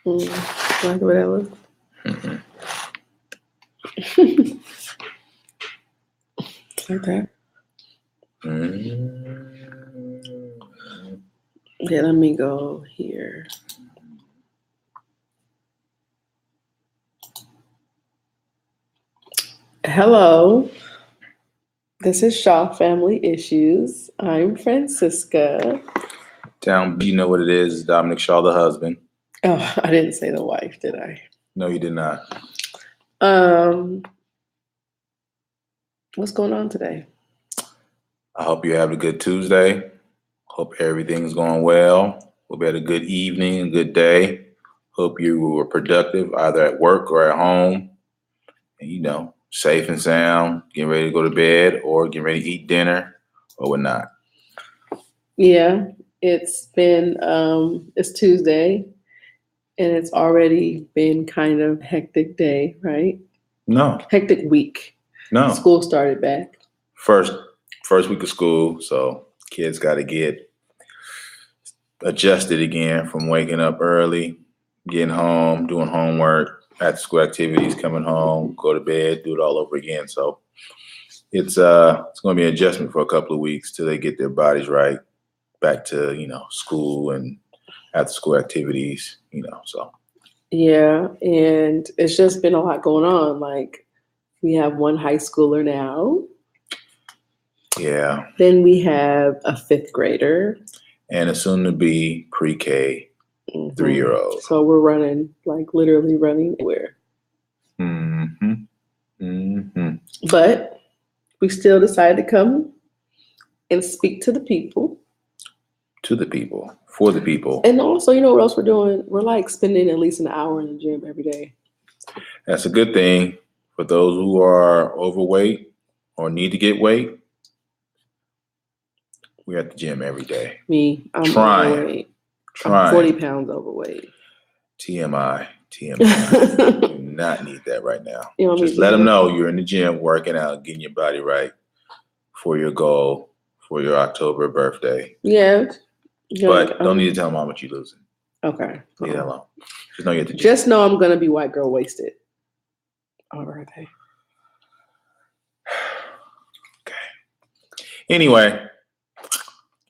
Like the way that looks. Like that. Yeah, let me go here. Hello. This is Shaw Family Issues. I'm Francisca. You know what it is. Dominic Shaw, the husband. Oh, I didn't say the wife, did I? No, you did not. What's going on today? I hope you have a good Tuesday. Hope everything's going well. Hope you had a good evening, a good day. Hope you were productive either at work or at home. And, safe and sound, getting ready to go to bed or getting ready to eat dinner or whatnot. Yeah, it's been, it's Tuesday and it's already been kind of hectic day, right? No. Hectic week. No. School started back. First week of school, so kids got to get adjusted again from waking up early, getting home, doing homework, after school activities, coming home, go to bed, do it all over again. So it's going to be an adjustment for a couple of weeks till they get their bodies right, back to school and after school activities. So yeah, and it's just been a lot going on. Like we have one high schooler now. Yeah. Then we have a 5th grader. And a soon-to-be pre-K 3-year-old. So we're literally running everywhere. But we still decided to come and speak to the people. To the people. For the people. And also, you know what else we're doing? We're spending at least an hour in the gym every day. That's a good thing for those who are overweight or need to get weight. We're at the gym every day. Me, I'm overweight. I'm 40 pounds overweight. TMI. You do not need that right now. Just let them know you're in the gym working out, getting your body right for your goal for your October birthday. Yeah. But don't need to tell them how much you're losing. Okay. Leave that alone. Just know you're at the gym. Just know I'm going to be white girl wasted on my birthday. Okay. Anyway.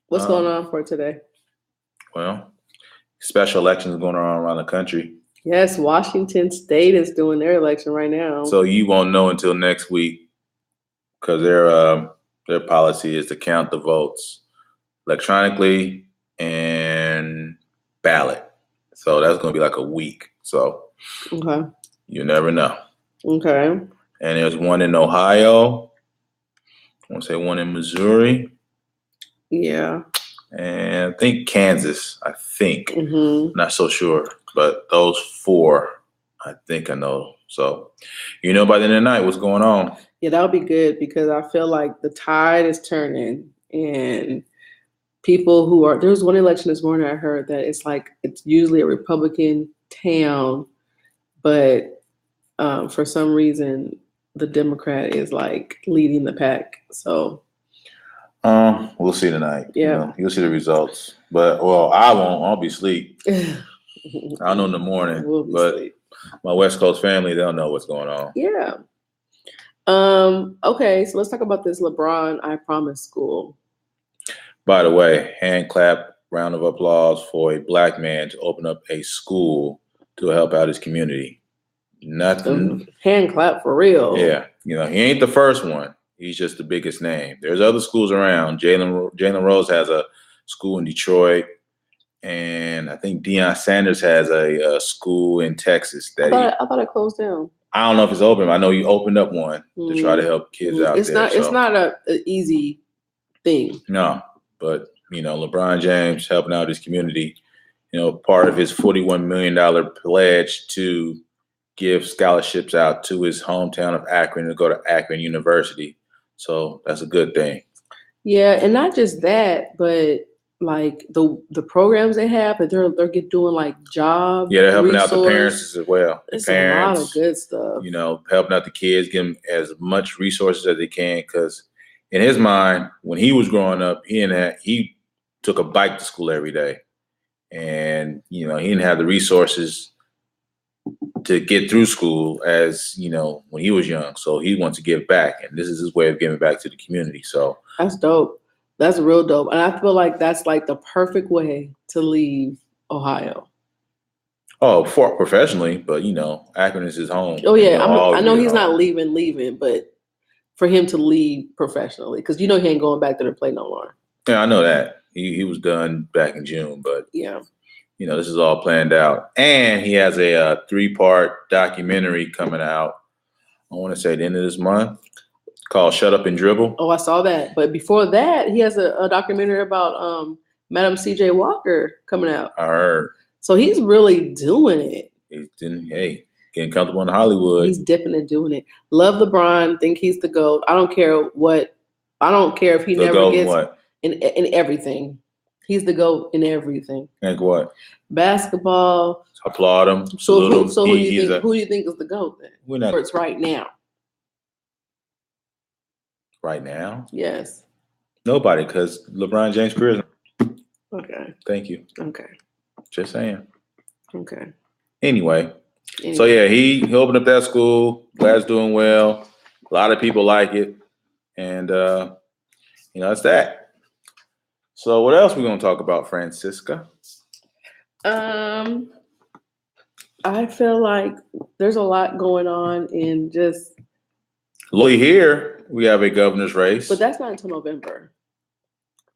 What's going on for today? Well, special elections going on around the country. Yes, Washington State is doing their election right now. So you won't know until next week because their policy is to count the votes electronically and ballot. So that's going to be like a week. So you never know. Okay. And there's one in Ohio. I want to say one in Missouri. Yeah. And I think Kansas, Not so sure. But those 4, I think I know. So, by the end of the night what's going on. Yeah, that'll be good because I feel like the tide is turning and people there was one election this morning I heard that it's usually a Republican town, but for some reason the Democrat is leading the pack. So we'll see tonight. Yeah. You'll see the results. But I won't. I'll be asleep. I'll know in the morning. But asleep. My West Coast family, they'll know what's going on. Yeah. Okay, so let's talk about this LeBron I Promise school. By the way, hand clap, round of applause for a Black man to open up a school to help out his community. Nothing. Hand clap for real. Yeah. He ain't the first one. He's just the biggest name. There's other schools around. Jalen Rose has a school in Detroit. And I think Deion Sanders has a school in Texas. I thought it closed down. I don't know if it's open. I know he opened up one to try to help kids out there. It's not an easy thing. No, but, LeBron James helping out his community, part of his $41 million pledge to give scholarships out to his hometown of Akron to go to Akron University. So that's a good thing. Yeah, and not just that, but the programs they have that they're doing job. Yeah, they're helping out the parents as well. It's a lot of good stuff. Helping out the kids, give them as much resources as they can. Because in his mind, when he was growing up, he took a bike to school every day, and he didn't have the resources to get through school as, when he was young. So he wants to give back, and this is his way of giving back to the community. So that's dope. That's real dope. And I feel like that's like the perfect way to leave Ohio. Oh, for professionally, but Akron is his home. Oh yeah, I know he's not leaving, but for him to leave professionally, because he ain't going back there to play no more. Yeah, I know that he was done back in June, but yeah, this is all planned out, and he has a 3-part documentary coming out. I want to say the end of this month, called "Shut Up and Dribble." Oh, I saw that. But before that, he has a documentary about Madam C.J. Walker coming out. I heard. So he's really doing it. He's getting comfortable in Hollywood. He's dipping and doing it. Love LeBron. Think he's the GOAT. I don't care if he never gets what? in everything. He's the GOAT in everything. Like what? Basketball. Applaud him. So who do you think is the GOAT then? We're not. It's right now. Right now? Yes. Nobody, because LeBron James' career. Okay. Thank you. Okay. Just saying. Okay. Anyway. So yeah, he opened up that school. Glad it's doing well. A lot of people like it, and it's that. So what else we gonna talk about, Francisca? I feel like there's a lot going on in just. Locally here, we have a governor's race, but that's not until November.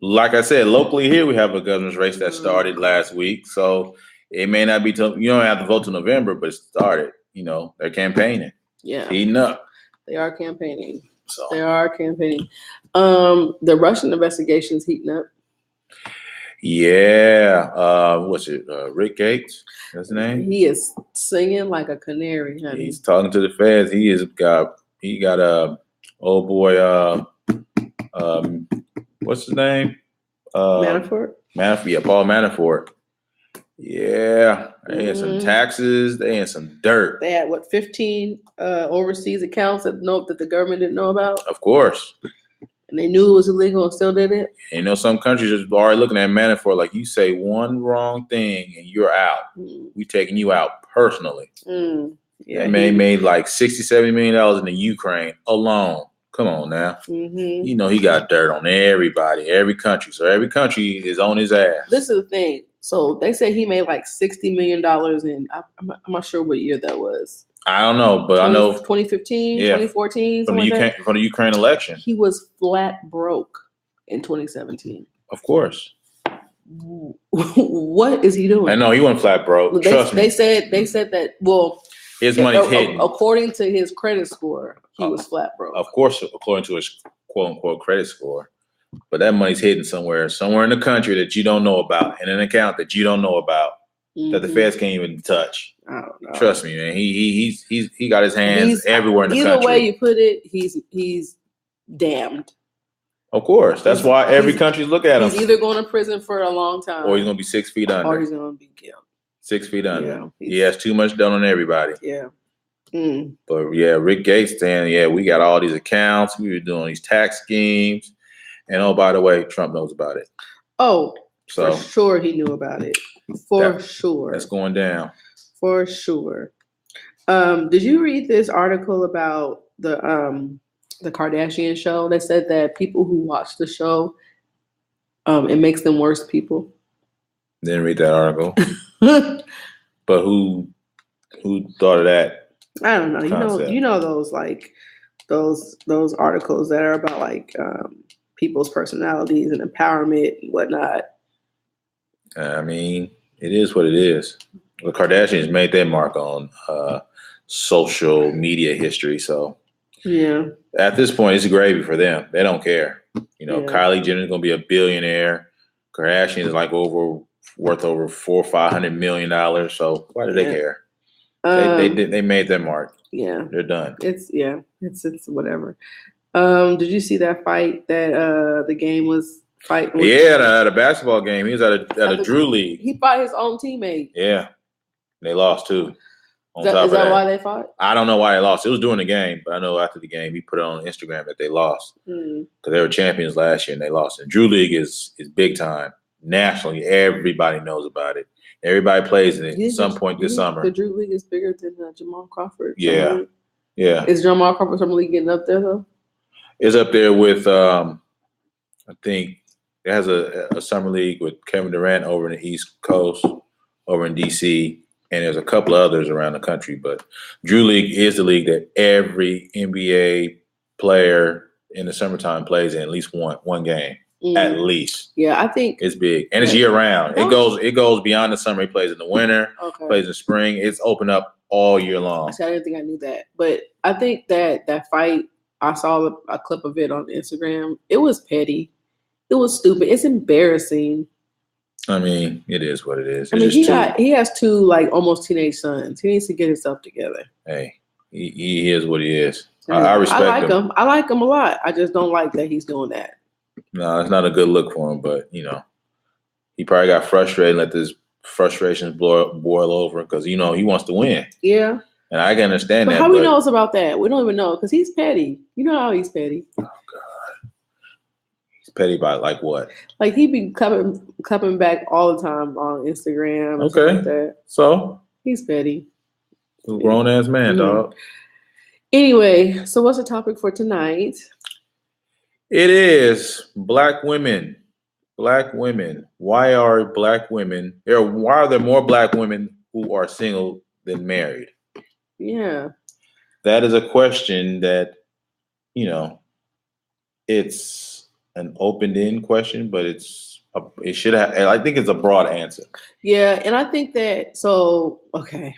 Like I said, locally here we have a governor's race that started last week, so it may not be till you don't have to vote till November, but it started. They're campaigning. Yeah, heating up. They are campaigning. So they are campaigning. The Russian investigation is heating up. Yeah. What's it? Rick Gates. That's his name. He is singing like a canary, honey. He's talking to the feds. He got a old boy. What's his name? Manafort. Yeah, Paul Manafort. Yeah, they had some taxes. They had some dirt. They had 15 overseas accounts that the government didn't know about. Of course. And they knew it was illegal and still did it. And some countries are already looking at Manafort like, you say one wrong thing and you're out. We taking you out personally. Yeah, they made like $60-70 million in the Ukraine alone. Come on now. He got dirt on everybody, every country. So every country is on his ass. This is the thing. So they say he made like $60 million in, I'm not sure what year that was. I don't know, but I know 2015, 2014. From the Ukraine election. He was flat broke in 2017. Of course. What is he doing? I know he wasn't flat broke. Trust me. They said that, well, his money's hidden. According to his credit score, he was flat broke. Of course, according to his quote unquote credit score. But that money's hidden somewhere in the country that you don't know about, in an account that you don't know about, that the feds can't even touch. I don't know. Trust me, man. He got his hands everywhere in the country. Either way you put it, he's damned. Of course. That's why every country look at him. He's either going to prison for a long time, or he's going to be 6 feet under. Or he's going to be killed. 6 feet under. Yeah, he has too much done on everybody. Yeah. But yeah, Rick Gates saying, we got all these accounts. We were doing these tax schemes. And oh, by the way, Trump knows about it. Oh, so for sure he knew about it. For sure. That's going down. For sure. Did you read this article about the Kardashian show? They said that people who watch the show, it makes them worse people. Didn't read that article. But who thought of that? I don't know. Concept? You know those like those articles that are about like people's personalities and empowerment and whatnot. I mean, it is what it is. The Kardashians made their mark on social media history. So yeah, at this point, it's gravy for them. They don't care. Kylie Jenner's going to be a billionaire. Kardashian is like worth over $400 or $500 million. So why do they care? They made their mark. Yeah, they're done. It's whatever. Did you see that fight that the game was fighting? Yeah, the basketball game. He was at a Drew League. He fought his own teammate. Yeah, they lost too. Is that why they fought? I don't know why they lost. It was during the game, but I know after the game he put it on Instagram that they lost because they were champions last year and they lost. And Drew League is big time. nationally. Everybody knows about it. Everybody plays in it at some point You this think summer. the Drew League is bigger than Jamal Crawford? Yeah, yeah. Is Jamal Crawford Summer League getting up there though? It's up there with I think it has a summer league with Kevin Durant over in the East Coast, over in DC, and there's a couple of others around the country. But Drew League is the league that every NBA player in the summertime plays in at least one game. At least. Yeah, I think it's big. And it's year round. It goes beyond the summer. He plays in the winter, plays in spring. It's open up all year long. I didn't think I knew that. But I think that fight, I saw a clip of it on Instagram. It was petty. It was stupid. It's embarrassing. I mean, it is what it is. I mean, he has two like almost teenage sons. He needs to get himself together. Hey, he is what he is. I respect him. I like him a lot. I just don't like that he's doing that. No, it's not a good look for him. But he probably got frustrated and let this frustrations boil over because he wants to win. Yeah. And I can understand that. How he knows about that? We don't even know because he's petty. You know how he's petty. Oh God. He's petty by like what? Like he be clapping back all the time on Instagram. And stuff like that. So he's petty. He's a grown ass man, dog. Anyway, so what's the topic for tonight? It is Black women. Black women. Why are Black women there? Why are there more Black women who are single than married? Yeah. That is a question that, it's an open-ended question, but it should have, I think it's a broad answer. Yeah, and I think that, okay.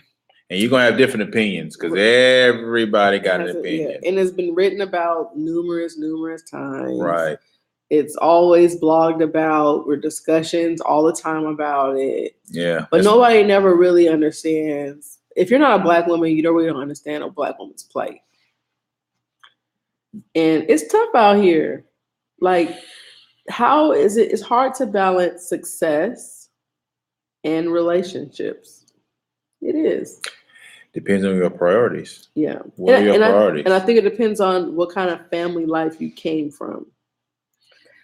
And you're going to have different opinions because everybody got an opinion. Yeah. And it's been written about numerous times. Right. It's always blogged about, or discussions all the time about it. Yeah. But nobody never really understands. If you're not a Black woman, you don't really understand a Black woman's plight. And it's tough out here. Like, how is it? It's hard to balance success and relationships. It is. Depends on your priorities. Yeah. What are your priorities? And I think it depends on what kind of family life you came from.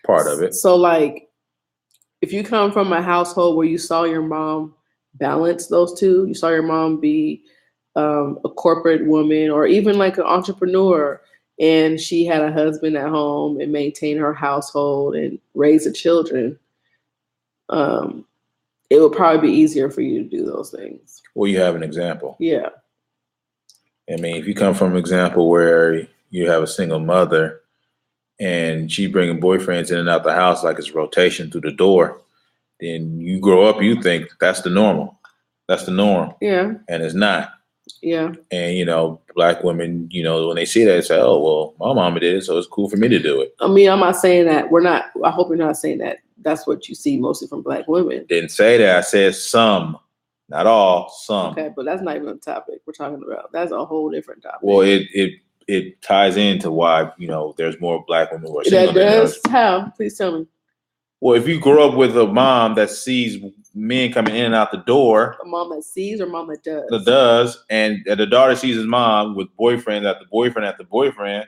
Part of it. So, like, if you come from a household where you saw your mom balance those two, you saw your mom be a corporate woman or even like an entrepreneur, and she had a husband at home and maintain her household and raise the children, it would probably be easier for you to do those things. Well, you have an example. Yeah. I mean, if you come from an example where you have a single mother and she bringing boyfriends in and out the house like it's rotation through the door, then you grow up, you think that's the normal. That's the norm. Yeah. And it's not. Yeah. And, Black women, when they see that, they say, oh, well, my mama did it, so it's cool for me to do it. I mean, I'm not saying that. I hope you're not saying that. That's what you see mostly from Black women. Didn't say that. I said some. Not all, some. Okay, but that's not even a topic we're talking about. That's a whole different topic. Well, it ties into why, there's more Black women who are single. That does? How? Please tell me. Well, if you grow up with a mom that sees men coming in and out the door. A mom that sees or mom that does? That does. And the daughter sees his mom with boyfriend after boyfriend after boyfriend,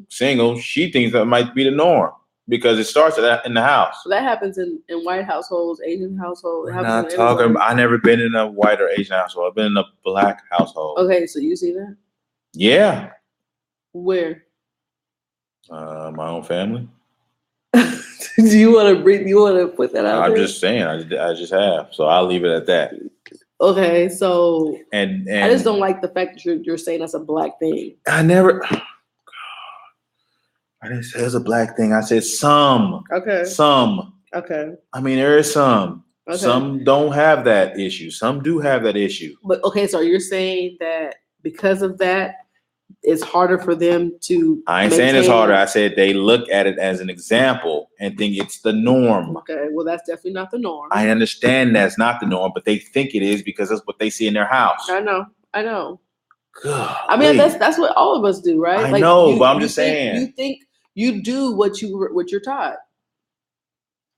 single, she thinks that might be the norm because it starts in the house. Well, that happens in white households, Asian households. I've never been in a white or Asian household. I've been in a Black household. Okay, so you see that? Yeah. Where? My own family. Do you want to breathe? You want to put that out? I'm just saying. I just have. So I'll leave it at that. Okay, so and I just don't like the fact that you're saying that's a Black thing. I never. Oh, I didn't say it's a Black thing. I said some. Okay. Some. Okay. I mean, there is some. Okay. Some don't have that issue. Some do have that issue. But okay, so you're saying that because of that, it's harder for them to. I ain't saying it's harder. I said they look at it as an example and think it's the norm. Okay, well, that's definitely not the norm. I understand that's not the norm, but they think it is because that's what they see in their house. I know. God, I mean, that's what all of us do, right? I know, but I'm just saying. You think you do what you're taught.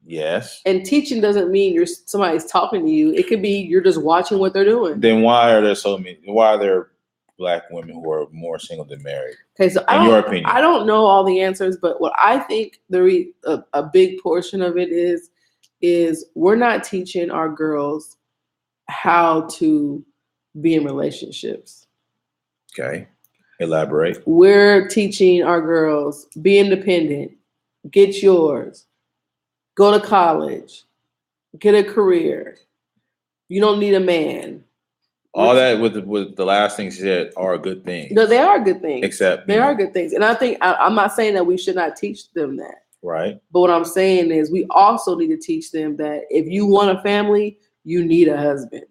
Yes. And teaching doesn't mean somebody's talking to you. It could be you're just watching what they're doing. Then why are there so many? Why are there Black women who are more single than married? Okay, so in your opinion, I don't know all the answers, but what I think a big portion of it is is we're not teaching our girls how to be in relationships. Okay. Elaborate. We're teaching our girls be independent, get yours, go to college, get a career. You don't need a man. All that with the last things you said are good things. No, they are good things. Except they are good things, and I think I'm not saying that we should not teach them that. Right. But what I'm saying is we also need to teach them that if you want a family, you need a husband.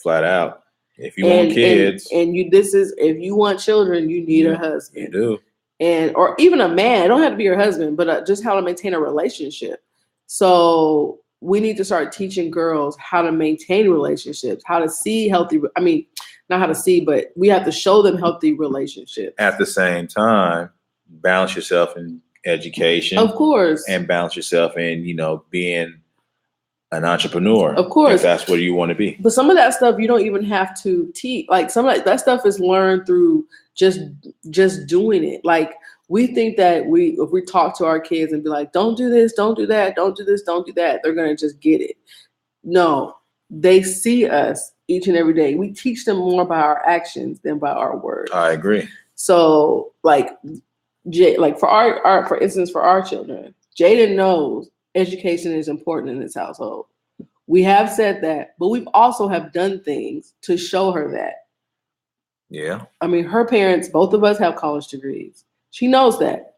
Flat out. If you want kids, and if you want children, you need a husband. You do. And or even a man. It don't have to be your husband, but just how to maintain a relationship. So we need to start teaching girls how to maintain relationships, how to see healthy. I mean, not how to see, but we have to show them healthy relationships. At the same time, balance yourself in education, of course, and balance yourself in, being an entrepreneur, of course, if that's what you want to be. But some of that stuff you don't even have to teach. Like some of that stuff is learned through just doing it. Like we think that if we talk to our kids and be like, don't do this, don't do that, don't do this, don't do that, they're gonna just get it. No, they see us each and every day. We teach them more by our actions than by our words. I agree. So like for instance, for our children, Jaden knows education is important in this household. We have said that, but we've also have done things to show her that. Yeah. I mean, her parents, both of us have college degrees. She knows that.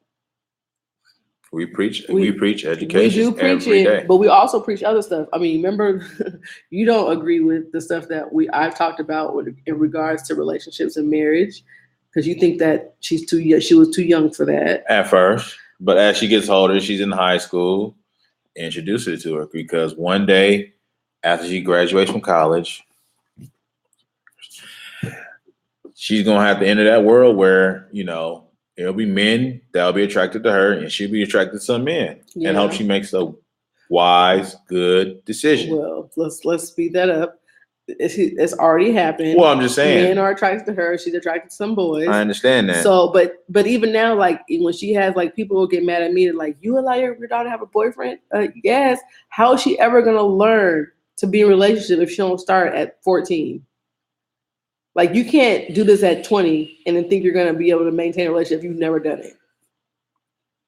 We preach education. We do preach every it, day. But we also preach other stuff. I mean, remember, you don't agree with the stuff that I've talked about in regards to relationships and marriage, because you think that she was too young for that. At first. But as she gets older, she's in high school, introduce it to her, because one day after she graduates from college, she's going to have to enter that world where, there'll be men that'll be attracted to her, and she'll be attracted to some men, and hope she makes a wise, good decision. Well, let's speed that up. It's already happened. Well, I'm just saying. Men are attracted to her. She's attracted to some boys. I understand that. So, but even now, like when she has, like, people will get mad at me, like, you allow your daughter to have a boyfriend? Yes. How is she ever gonna learn to be in a relationship if she don't start at 14? Like, you can't do this at 20 and then think you're gonna be able to maintain a relationship if you've never done it.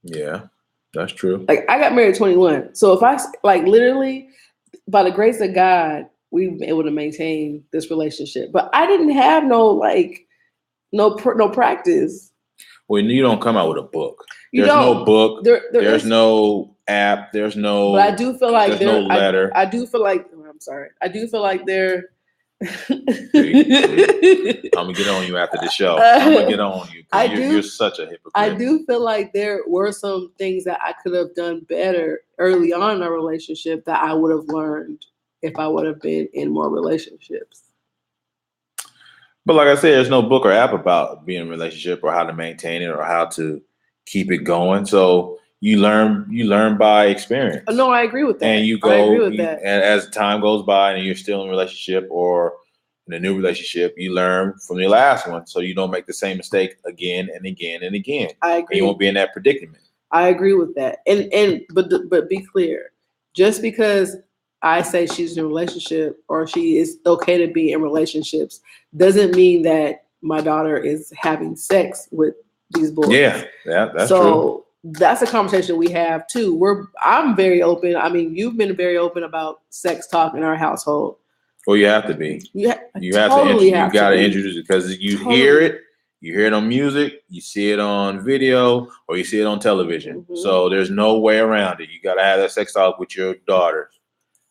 Yeah, that's true. Like, I got married at 21. So if I, like, literally, by the grace of God, we've been able to maintain this relationship. But I didn't have no practice. Well, you don't come out with a book. There's no book. There's no app. There's no. But I do feel like there's no letter. I do feel like. I'm sorry. I do feel like they're. I'm gonna get on you after the show. I'm gonna get on you. You're such a hypocrite. I do feel like there were some things that I could have done better early on in our relationship that I would have learned if I would have been in more relationships. But like I said, there's no book or app about being in a relationship or how to maintain it or how to keep it going. So you learn by experience. No, I agree with that. And you go, I agree with that. And as time goes by and you're still in a relationship or in a new relationship, you learn from your last one, so you don't make the same mistake again and again and again. I agree. And you won't be in that predicament. I agree with that. But be clear, just because I say she's in a relationship or she is okay to be in relationships doesn't mean that my daughter is having sex with these boys. Yeah, that's so true. So that's a conversation we have too. I'm very open. I mean, you've been very open about sex talk in our household. Well, you have to be. You got to introduce it because you hear it on music, you see it on video, or you see it on television. Mm-hmm. So there's no way around it. You got to have that sex talk with your daughters.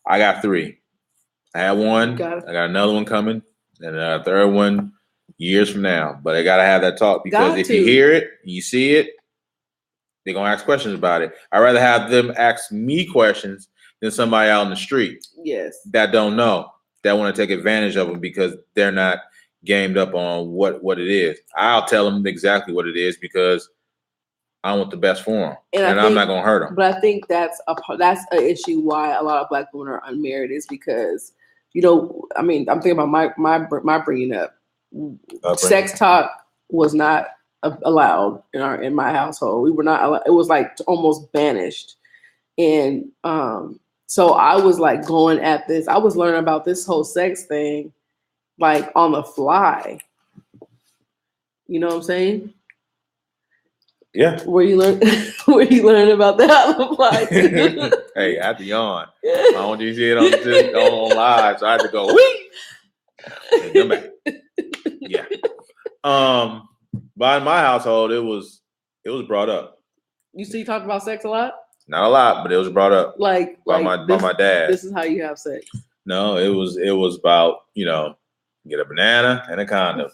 I got 3. I had one. I got another one coming, and a third one years from now. But I got to have that talk because if you hear it, you see it, they're going to ask questions about it. I'd rather have them ask me questions than somebody out in the street. Yes. That don't know, that want to take advantage of them because they're not gamed up on what it is. I'll tell them exactly what it is because I want the best for them, and I'm not going to hurt them. But I think that's an issue why a lot of Black women are unmarried is because, I mean, I'm thinking about my bringing up. Sex talk was not allowed in my household. We were not allowed. It was like almost banished, and So I was like going at this. I was learning about this whole sex thing like on the fly. You know what I'm saying? Yeah. Where you learn where you learn about that on the fly too. Hey, I had to yawn. I don't want you to see it on live, so I had to go wee. And come back. Yeah. But in my household, it was brought up. You see, you talk about sex a lot. Not a lot, but it was brought up Like by my dad. This is how you have sex. No, it was about get a banana and a condom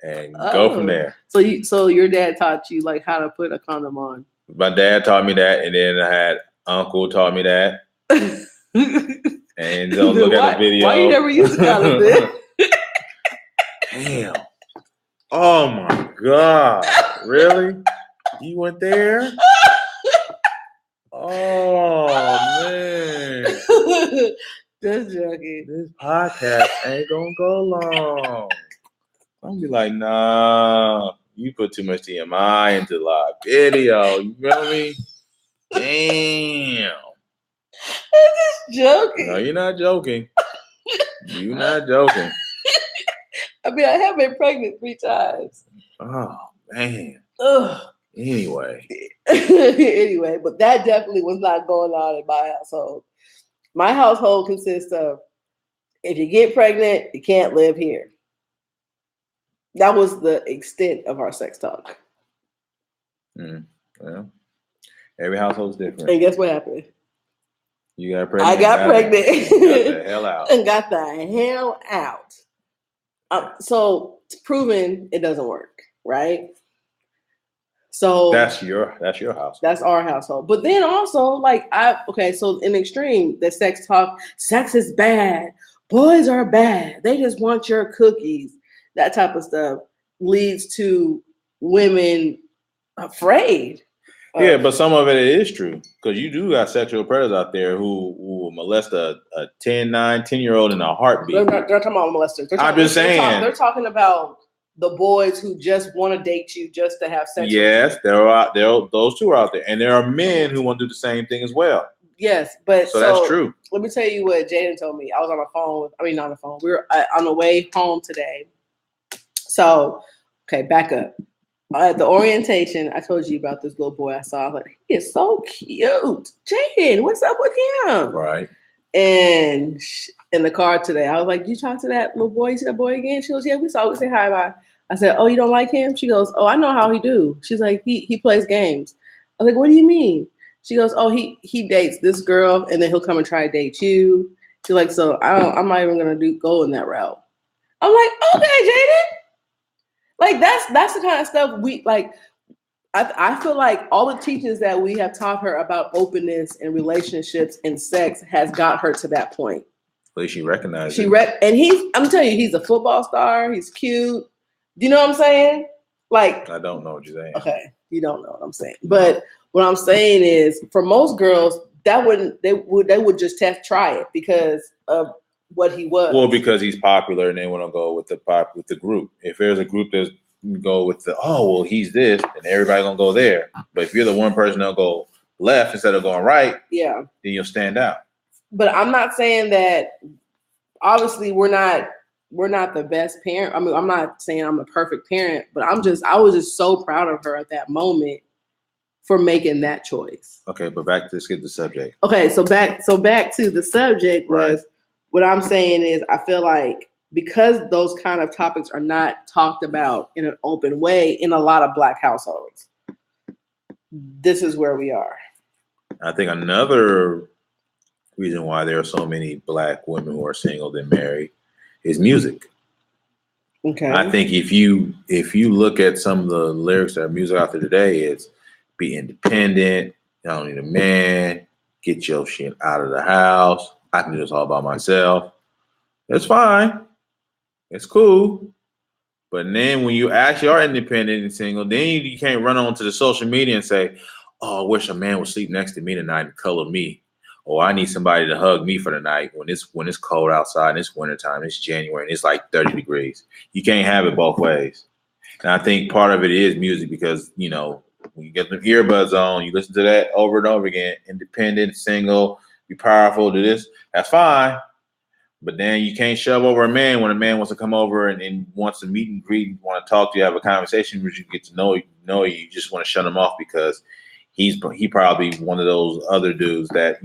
and go from there. So your dad taught you like how to put a condom on. My dad taught me that, and then I had uncle taught me that. And don't look at the video. Why you never used a condom then? Damn. Oh my God. Really? You went there? Oh man. Just joking. This podcast ain't gonna go long. I'm gonna be like, nah, you put too much TMI into live video. You feel me? Damn. I'm just joking. No, you're not joking. You're not joking. I mean, I have been pregnant 3 times. Oh man. Ugh. Anyway, but that definitely was not going on in my household. My household consists of if you get pregnant, you can't live here. That was the extent of our sex talk. Well, every household's different. And guess what happened? You got pregnant. I got pregnant. Got the hell out. And got the hell out. So it's proven it doesn't work, right? So that's your house. That's our household. But then also, so in extreme, the sex talk, sex is bad. Boys are bad. They just want your cookies. That type of stuff leads to women afraid. Yeah, but some of it is true. Because you do got sexual predators out there who will molest a 10-year-old in a heartbeat. They're talking about molesters. I'm just saying. They're talking about the boys who just want to date you just to have sex. Yes, those two are out there. And there are men who want to do the same thing as well. Yes, but so that's true. Let me tell you what Jaden told me. I was on the phone. Not on the phone. We were on the way home today. So, okay, back up. At the orientation, I told you about this little boy I saw. I was like, he is so cute. Jaden, what's up with him? Right. And in the car today, I was like, you talk to that little boy? You see that boy again? She goes, yeah, we saw. We say hi, bye. I said, oh, you don't like him? She goes, oh, I know how he do. She's like, he plays games. I was like, what do you mean? She goes, oh, he dates this girl, and then he'll come and try to date you. She's like, so I'm not even gonna go in that route. I'm like, okay, Jaden. Like that's the kind of stuff we like. I feel like all the teachings that we have taught her about openness and relationships and sex has got her to that point. At least she recognized and I'm telling you, he's a football star. He's cute. Do you know what I'm saying? Like, I don't know what you're saying. Okay, you don't know what I'm saying. But what I'm saying is, for most girls, they would just try it because of what he was. Well, because he's popular and they want to go with the group. If there's a group that's go with he's this, and everybody gonna go there. But if you're the one person that'll go left instead of going right, yeah, then you'll stand out. But I'm not saying that. Obviously, we're not the best parent. I mean, I'm not saying I'm a perfect parent, but I was just so proud of her at that moment for making that choice. Okay, but let's get the subject. Okay, so back to the subject was what I'm saying is I feel like because those kind of topics are not talked about in an open way in a lot of Black households, this is where we are. I think another reason why there are so many Black women who are single than married is music. Okay. I think if you look at some of the lyrics that are music out there today, it's be independent, you don't need a man, get your shit out of the house, I can do this all by myself. That's fine. It's cool. But then when you actually are independent and single, then you can't run onto the social media and say, oh, I wish a man would sleep next to me tonight and color me. Or I need somebody to hug me for the night when it's cold outside and it's wintertime, it's January and it's like 30 degrees. You can't have it both ways. And I think part of it is music because, when you get the earbuds on, you listen to that over and over again, independent, single, be powerful, do this. That's fine. But then you can't shove over a man when a man wants to come over and wants to meet and greet, and want to talk to you, have a conversation, which you get to know you. You just want to shut him off because he probably one of those other dudes that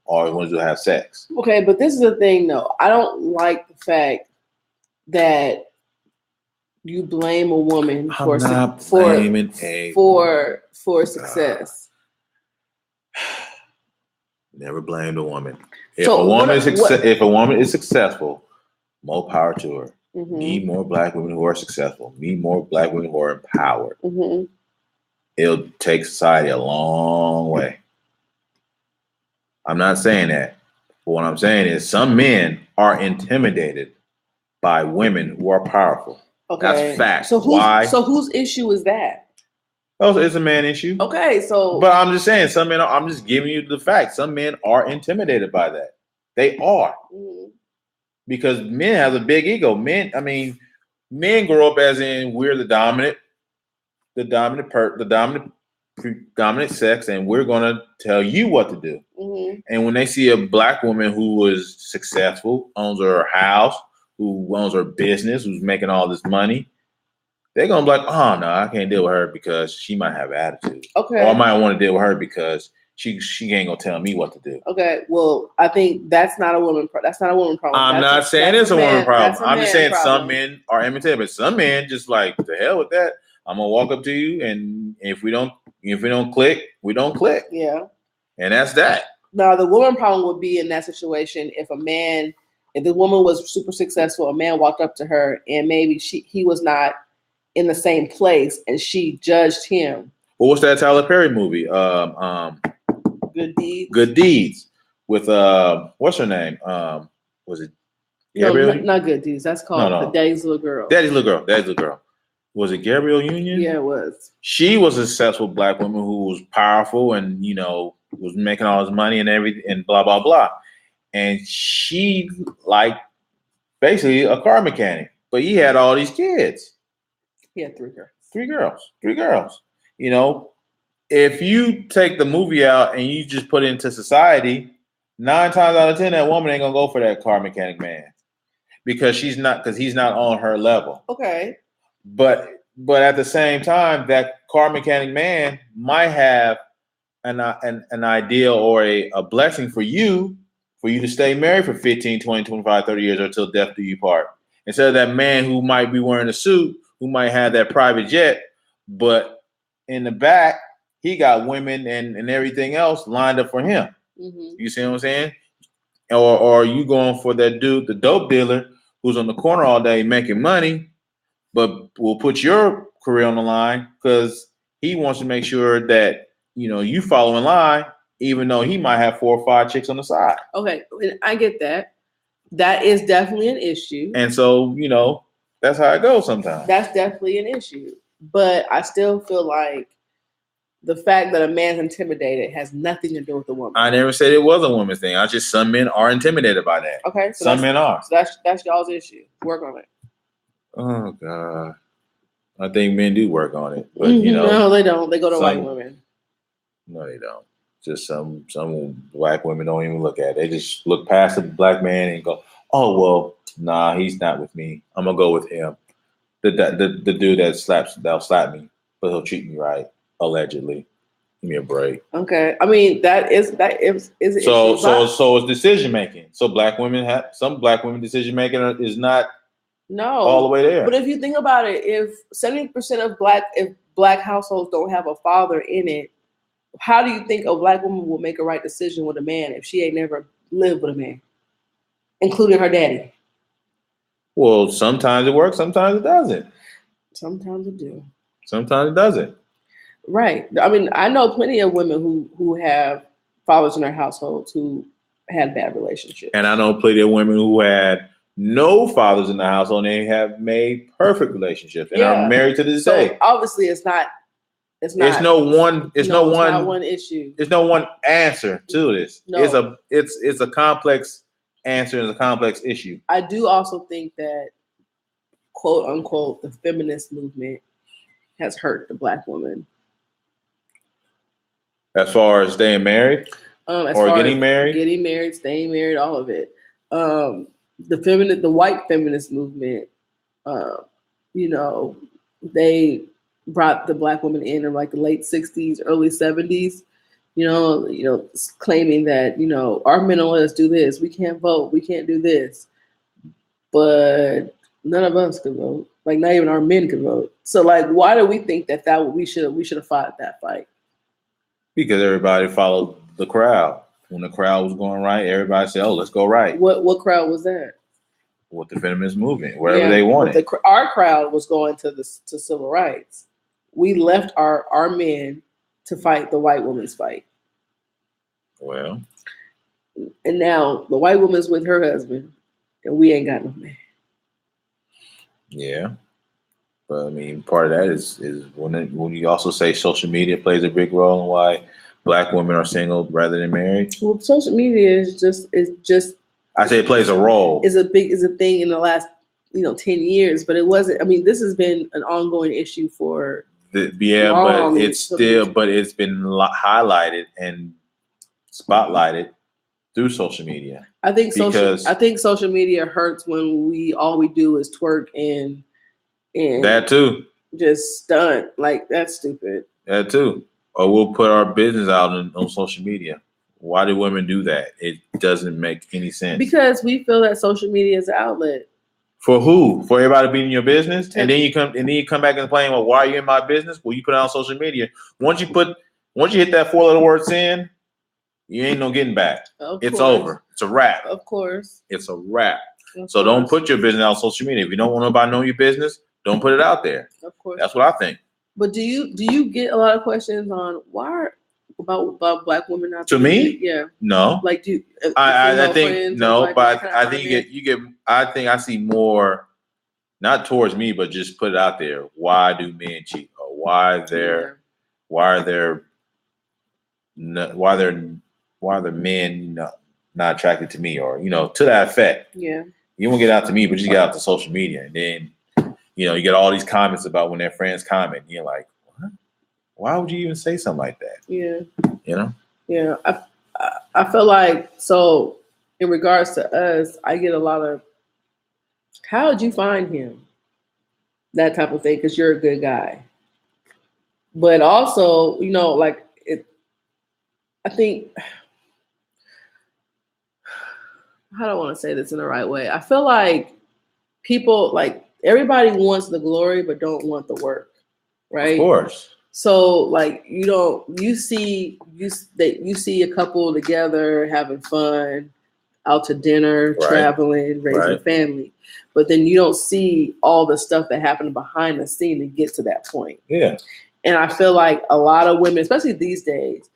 always wants to have sex. Okay, but this is the thing, though. I don't like the fact that you blame a woman for success. Never blamed a woman. If a woman is successful, more power to her. Mm-hmm. Need more black women who are successful. Need more black women who are empowered. Mm-hmm. It'll take society a long way. I'm not saying that. But what I'm saying is some men are intimidated by women who are powerful. Okay. That's fact. So whose issue is that? Oh, it's a man issue. Okay, so. But I'm just saying, I'm just giving you the facts. Some men are intimidated by that. They are. Mm-hmm. Because men have a big ego. Men grow up as in we're the dominant sex, and we're going to tell you what to do. Mm-hmm. And when they see a black woman who is successful, owns her house, who owns her business, who's making all this money, they're going to be like, oh, no, I can't deal with her because she might have attitude. Okay. Or I might want to deal with her because she ain't going to tell me what to do. Okay. Well, I think that's not a woman problem. I'm not saying it's a woman problem. I'm just saying some men are imitative, but some men just like, the hell with that. I'm going to walk up to you, and if we don't click, we don't click. Yeah. And that's that. Now, the woman problem would be in that situation if the woman was super successful, a man walked up to her and maybe he was not in the same place and she judged him. Well, what's that Tyler Perry movie? Good Deeds. Good Deeds with what's her name? Was it Gabrielle? No, not Good Deeds. That's called The Daddy's Little Girl. Daddy's Little Girl. Was it Gabrielle Union? Yeah, it was. She was a successful black woman who was powerful and was making all this money and everything and blah blah blah. And she basically a car mechanic, but he had all these kids. He had three girls. Three girls. If you take the movie out and you just put it into society, 9 times out of 10, that woman ain't gonna go for that car mechanic man because he's not on her level. Okay. But at the same time, that car mechanic man might have an ideal or a blessing for you to stay married for 15, 20, 25, 30 years or till death do you part. Instead of that man who might be wearing a suit, who might have that private jet, but in the back, he got women and everything else lined up for him. Mm-hmm. You see what I'm saying? Or you going for that dude, the dope dealer, who's on the corner all day making money, but will put your career on the line because he wants to make sure that you follow in line, even though he might have 4 or 5 chicks on the side. Okay, I get that. That is definitely an issue. And so, that's how it goes sometimes. That's definitely an issue. But I still feel like the fact that a man's intimidated has nothing to do with the woman. I never said it was a woman's thing. I just some men are intimidated by that. Okay. So some men are. So that's y'all's issue. Work on it. Oh God. I think men do work on it. But no, they don't. They go to white women. No, they don't. Just some black women don't even look at it. They just look past the black man and go, oh well, nah, he's not with me. I'm gonna go with him. The dude that'll slap me, but he'll treat me right, allegedly. Give me a break. Okay, I mean that is so it's decision making. So some black women decision making is not all the way there. But if you think about it, if 70% of black households don't have a father in it, how do you think a black woman will make a right decision with a man if she ain't never lived with a man, including her daddy? Well, sometimes it works, sometimes it doesn't. Sometimes it do. Sometimes it doesn't. Right. I mean, I know plenty of women who have fathers in their households who had bad relationships. And I know plenty of women who had no fathers in the household and they have made perfect relationships and are married to this day. Obviously it's not one issue. There's no one answer to this. No. It's a complex answer and a complex issue. I do also think that, quote unquote, the feminist movement has hurt the black woman. As far as staying married? As or far getting as married. getting married, staying married, all of it. The white feminist movement, uh, you know, they brought the black woman in like the late '60s, early '70s. Claiming that our men don't let us do this, we can't vote, we can't do this, but none of us could vote. Like not even our men could vote. So like, why do we think that we should have fought that fight? Because everybody followed the crowd. When the crowd was going right, everybody said, "Oh, let's go right." What crowd was that? With the feminist movement, wherever they wanted. Our crowd was going to civil rights. We left our men to fight the white woman's fight. Well, and now the white woman's with her husband, and we ain't got no man. Yeah, but I mean, part of that is when you also say social media plays a big role in why black women are single rather than married. Well, social media is just. I say it plays a role. Is a thing in the last 10 years, but it wasn't. I mean, this has been an ongoing issue for. But it's been highlighted and spotlighted through social media. I think social media hurts when all we do is twerk and that too. Just stunt. Like that's stupid. That too. Or we'll put our business out on social media. Why do women do that? It doesn't make any sense. Because we feel that social media is an outlet. For who? For everybody being in your business? And then you come back and complain, well, why are you in my business? Well, you put it on social media. Once you hit that 4 letter word sin, you ain't no getting back. It's over. It's a wrap. Of course. It's a wrap. So don't put your business on social media. If you don't want nobody to know your business, don't put it out there. Of course. That's what I think. But do you get a lot of questions on why about black women not to me? Yeah. No. Like I think no, but I think you get I think I see more, not towards me, but just put it out there. Why do men cheat? Or why are men not attracted to me? Or to that effect. Yeah. You won't get out to me, but you get out to social media, and then you get all these comments about when their friends comment. And you're like, what? Why would you even say something like that? Yeah. Yeah. I feel like, so in regards to us, I get a lot of, how did you find him? That type of thing, because you're a good guy. But also, I think, how do I want to say this in the right way? I feel like people, like, everybody wants the glory, but don't want the work, right? Of course. So, like, you see a couple together having fun, out to dinner, right, traveling, raising a family, but then you don't see all the stuff that happened behind the scene to get to that point. Yeah. And I feel like a lot of women, especially these days,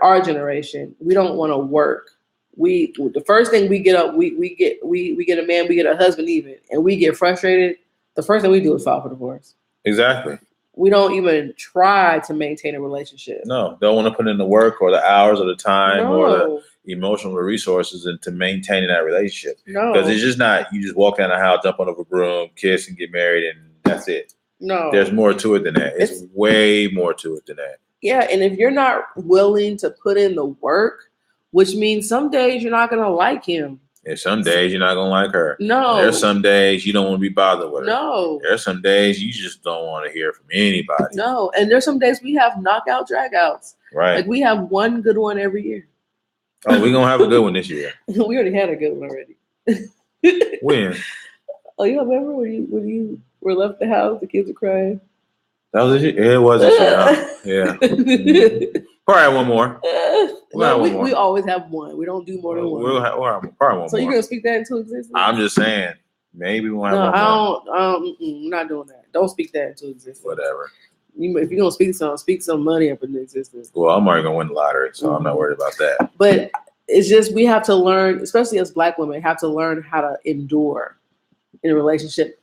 our generation, we don't want to work. The first thing we get up, we get a man, we get a husband even, and we get frustrated. The first thing we do is file for divorce. Exactly. We don't even try to maintain a relationship. No, don't want to put in the work or the hours or the time or the emotional resources into maintaining that relationship. No. Because it's just not, you just walk down the house, jump on over a broom, kiss, and get married, and that's it. No. There's more to it than that. It's way more to it than that. Yeah, and if you're not willing to put in the work, which means some days you're not going to like him. And some days you're not going to like her. No. There's some days you don't want to be bothered with her. No. There's some days you just don't want to hear from anybody. No. And there's some days we have knockout dragouts. Right. Like we have one good one every year. Oh, we're going to have a good one this year. We already had a good one already. When? Oh, you remember when you were left the house, the kids were crying? That was this year? It was this year, huh? Yeah. Mm-hmm. Probably one more. We always have one. We don't do more than one. We'll have probably one so more. You're going to speak that into existence? I'm just saying. Maybe we'll have one more. I'm not doing that. Don't speak that into existence. Whatever. If you're going to speak some money up into existence. Well, I'm already going to win the lottery, so I'm not worried about that. But it's just, we have to learn, especially as Black women, have to learn how to endure in a relationship.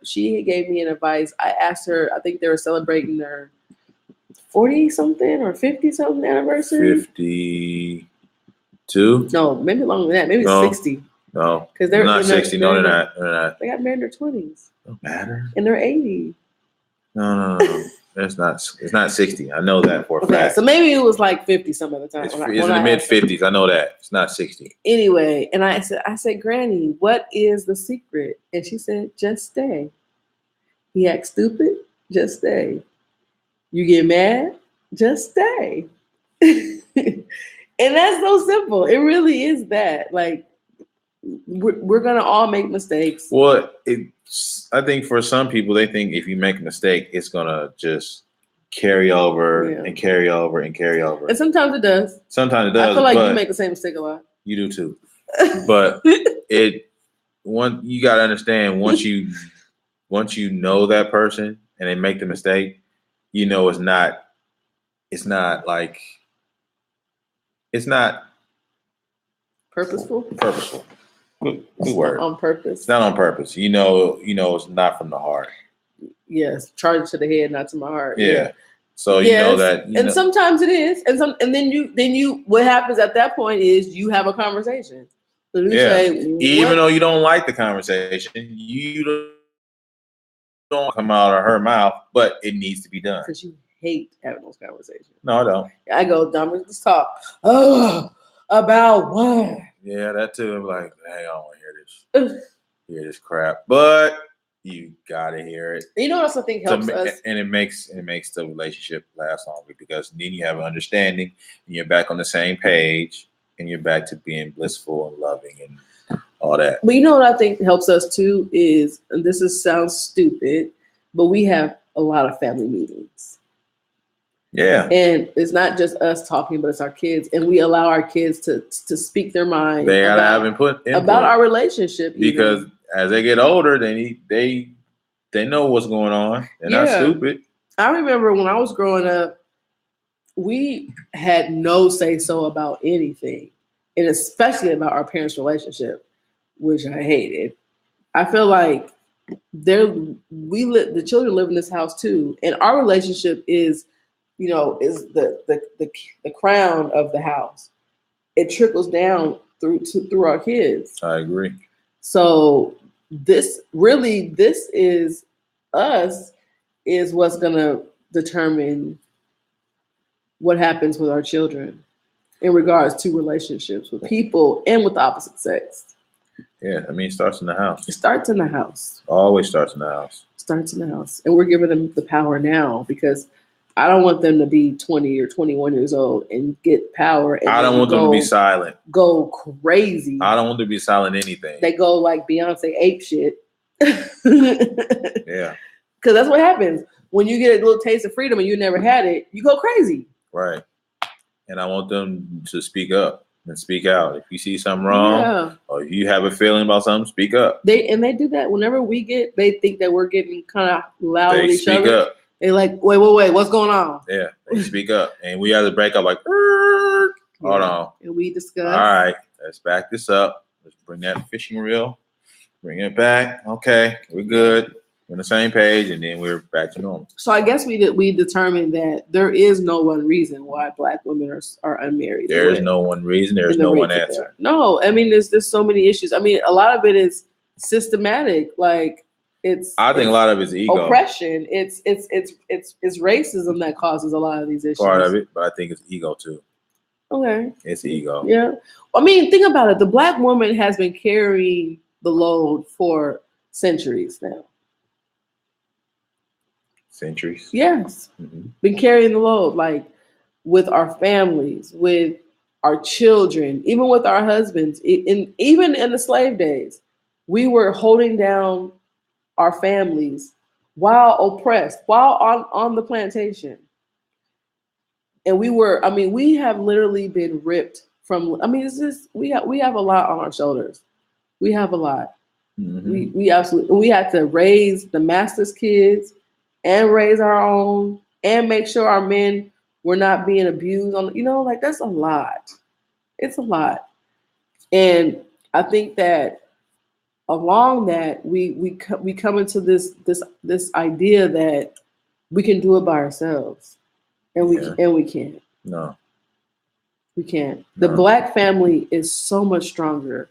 She gave me an advice. I asked her, I think they were celebrating their 40-something or 50-something anniversary. 52? No, maybe longer than that. Maybe 60. No, because they're not 60. No, they're not. They got married in their 20s. Don't matter. And they're 80. No. It's not 60. I know that for a Okay, fact. so maybe it was like 50 some of the time. It's in the mid 50s. I know that. It's not 60. Anyway, and I said, Granny, what is the secret? And she said, just stay. He act stupid, just stay. You get mad, just stay. And that's so simple. It really is that. Like, we're gonna all make mistakes. Well, I think for some people, they think if you make a mistake, it's gonna just carry over and carry over and carry over. And sometimes it does. Sometimes it does. I feel like you make the same mistake a lot. You do too. But you gotta understand once you know that person and they make the mistake, you know it's not purposeful. Good word. On purpose. It's not on purpose. You know it's not from the heart. Yes, charge to the head, not to my heart. Yeah. So you know that. And sometimes it is, and then you. What happens at that point is you have a conversation. So you say, even though you don't like the conversation, you don't come out of her mouth, but it needs to be done. Because you hate having those conversations. No, I don't. I go, let's talk. Oh, about what? Yeah, that too. I'm like, hey, I don't want to hear this crap. But you gotta hear it. You know what else I think helps us? And it makes the relationship last longer because then you have an understanding and you're back on the same page and you're back to being blissful and loving and all that. But you know what I think helps us too is, and sounds stupid, but we have a lot of family meetings. Yeah. And it's not just us talking, but it's our kids. And we allow our kids to speak their mind. They gotta have input about our relationship. Because as they get older, they know what's going on. They're not stupid. I remember when I was growing up, we had no say-so about anything. And especially about our parents' relationship, which I hated. I feel like the children live in this house too. And our relationship is the crown of the house. It trickles down through our kids. I agree. So this is us, is what's gonna determine what happens with our children in regards to relationships with people and with the opposite sex. Yeah, I mean, it starts in the house. It starts in the house. Always starts in the house. Starts in the house. And we're giving them the power now because I don't want them to be 20 or 21 years old and get power. And I don't want them to be silent. Go crazy. I don't want them to be silent anything. They go like Beyonce ape shit. Yeah. Because that's what happens. When you get a little taste of freedom and you never had it, you go crazy. Right. And I want them to speak up and speak out. If you see something wrong or you have a feeling about something, speak up. They do that whenever they think that we're getting kind of loud with each other. They speak up. They're like, wait, what's going on? Yeah, they speak up. And we have to break up like, hold on. And we discuss. All right, let's back this up. Let's bring that fishing reel. Bring it back. Okay, we're good. We're on the same page, and then we're back to normal. So I guess we determined that there is no one reason why Black women are unmarried. There is no one reason. There's no one answer. No, I mean, there's so many issues. I mean, a lot of it is systematic. Like, I think a lot of it's ego, oppression. It's racism that causes a lot of these issues. Part of it, but I think it's ego too. Okay, it's ego. Yeah, I mean, think about it. The Black woman has been carrying the load for centuries now. Centuries. Yes, been carrying the load, like with our families, with our children, even with our husbands. Even in the slave days, we were holding down our families while oppressed, while on the plantation. And we have literally been ripped from, we have a lot on our shoulders. We have a lot. Mm-hmm. We had to raise the master's kids and raise our own and make sure our men were not being abused that's a lot. It's a lot. And I think that along that, we come into this idea that we can do it by ourselves, and we can't. No, we can't. The Black family is so much stronger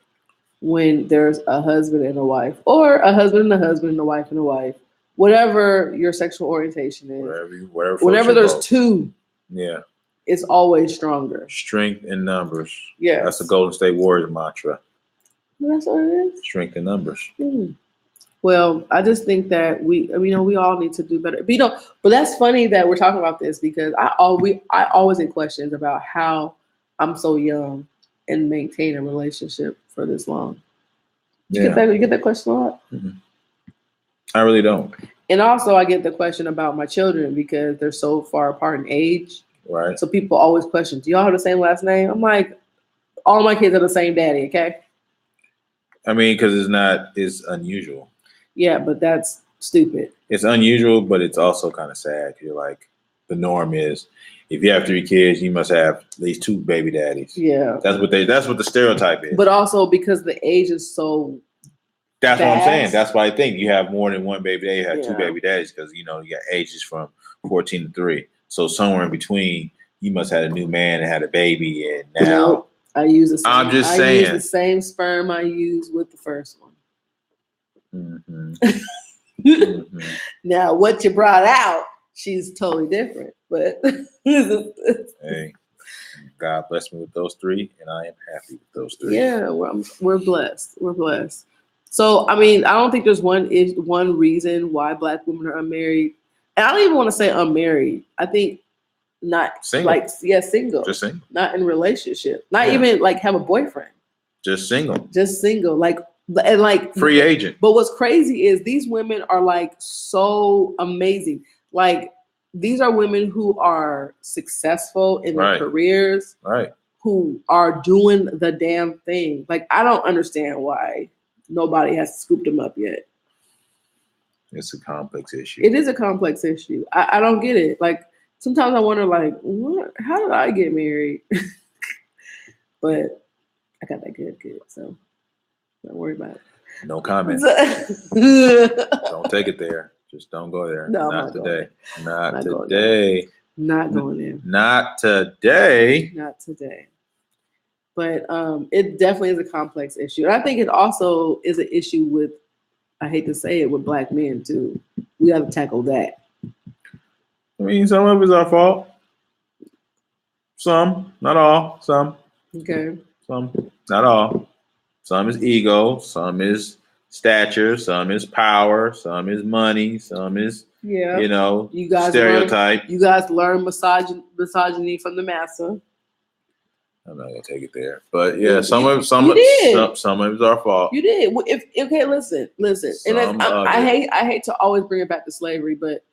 when there's a husband and a wife, or a husband and a husband and a wife and a wife, whatever your sexual orientation is, whatever whenever there's two, yeah, it's always stronger. Strength in numbers. Yeah, that's the Golden State Warriors mantra. That's what it is. Strength in numbers. Well, I just think that we all need to do better. But that's funny that we're talking about this because I always get questions about how I'm so young and maintain a relationship for this long. You get that question a lot? Mm-hmm. I really don't. And also I get the question about my children because they're so far apart in age. Right. So people always question, do y'all have the same last name? I'm like, all my kids are the same daddy, okay? I mean, because it's unusual. Yeah, but that's stupid. It's unusual, but it's also kind of sad. You're like, the norm is, if you have 3 kids, you must have at least 2 baby daddies. Yeah, that's what the stereotype is. But also because the age is so. That's fast. What I'm saying. That's why I think you have more than one baby daddy. You have 2 baby daddies because you got ages from 14 to 3. So somewhere in between, you must have a new man and had a baby, and now. Nope. I use the same. I'm just saying. I use the same sperm I used with the first one. Mm-hmm. Mm-hmm. Now, what you brought out, she's totally different. But hey, God bless me with those 3, and I am happy with those 3. Yeah, we're blessed. We're blessed. So, I mean, I don't think there's one reason why Black women are unmarried, and I don't even want to say unmarried. I think not single. Single. Just single. Not in a relationship. Not even like have a boyfriend. Just single. Just single. Like free agent. But what's crazy is these women are like so amazing. Like these are women who are successful in their careers. Right. Who are doing the damn thing. Like I don't understand why nobody has scooped them up yet. It's a complex issue. It is a complex issue. I don't get it. Like sometimes I wonder, like, what? How did I get married? But I got that good kid, so don't worry about it. No comment. Don't take it there. Just don't go there. No, not today. Not today. Not going there. Not today. Not today. But it definitely is a complex issue. And I think it also is an issue with, I hate to say it, with Black men too. We got to tackle that. I mean, some of it's our fault. Some, not all. Some. Okay. Some, not all. Some is ego. Some is stature. Some is power. Some is money. Some is, you guys stereotype. You guys learn misogyny from the master. I'm not gonna take it there, but yeah, some of it's our fault. You did. Okay, listen, and I hate to always bring it back to slavery, but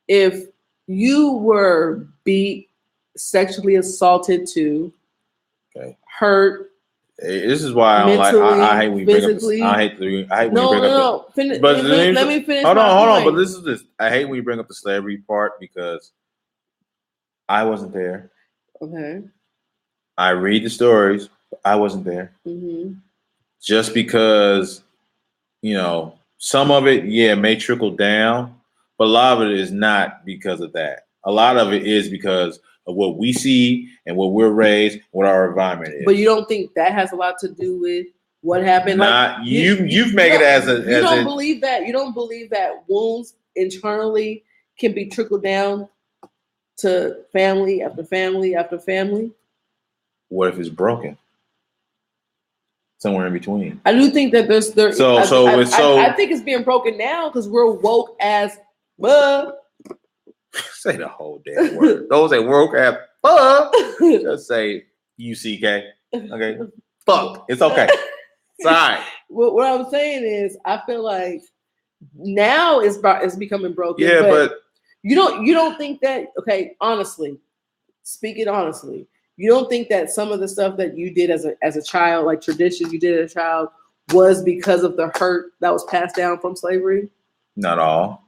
if you were beat, sexually assaulted to, hurt. Hey, this is why I don't like. I hate when you bring up. I hate when you bring up. Let me finish. Hold on. But this is this. I hate when you bring up the slavery part because I wasn't there. Okay. I read the stories. I wasn't there. Mm-hmm. Just because, some of it, may trickle down, but a lot of it is not because of that. A lot of it is because of what we see and what we're raised, what our environment is. But you don't think that has a lot to do with what happened? You've made it as a. You don't believe that. You don't believe that wounds internally can be trickled down to family after family after family. What if it's broken? Somewhere in between. I do think that I think it's being broken now because we're woke as Say the whole damn word. Those that woke as just say UCK. Okay. Fuck. It's okay. It's all right. What I'm saying is I feel like now it's becoming broken. Yeah, but you don't think that, okay, speaking honestly, you don't think that some of the stuff that you did as a child, like traditions you did as a child, was because of the hurt that was passed down from slavery? Not all.